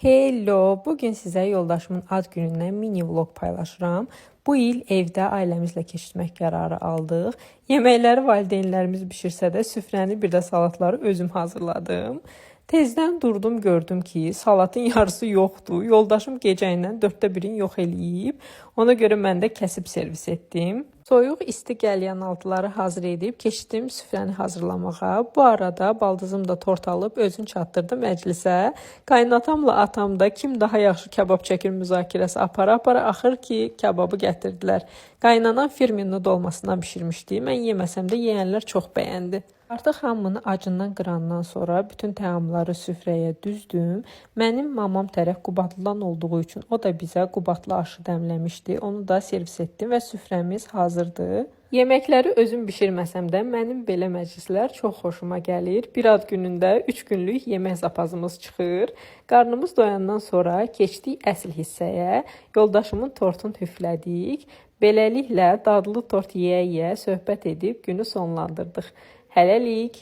Hello, bugün sizə yoldaşımın ad günündən mini vlog paylaşıram. Bu il evdə ailəmizlə keçirmək qərarı aldıq. Yeməkləri valideynlərimiz bişirsə də süfrəni bir də salatları özüm hazırladım. Tezdən durdum, gördüm ki, salatın yarısı yoxdur. Yoldaşım gecəyindən 1/4-ini yox eləyib. Ona görə mən də kəsib servis etdim. Soyuq isti qəlyanaltıları hazır edib keçdim süfrəni hazırlamağa. Bu arada baldızım da tort alıb özünü çatdırdı məclisə. Qaynatamla atam da kim daha yaxşı kabab çəkir müzakirəsi apara-apara axır ki, kababı gətirdilər. Qaynanan firminli dolmasından bişirmişdi. Mən yeməsəm də yeyənlər çox bəyəndi. Artıq hamını acından qırandan sonra bütün təamları süfrəyə düzdüm. Mənim mamam tərəf Qubadlıdan olduğu üçün o da bizə Qubadlı aşı dəmləmişdi. Onu da servis etdim və süfrəmiz hazırdır. Yeməkləri özüm bişirməsəm də mənim belə məclislər çox xoşuma gəlir. Bir ad günündə 3 günlük yemək zapazımız çıxır. Qarnımız doyandan sonra keçdik əsl hissəyə. Yoldaşımın tortunu üflədik. Beləliklə dadlı tort yeyə-yeyə söhbət edib günü sonlandırdıq. Hələlik.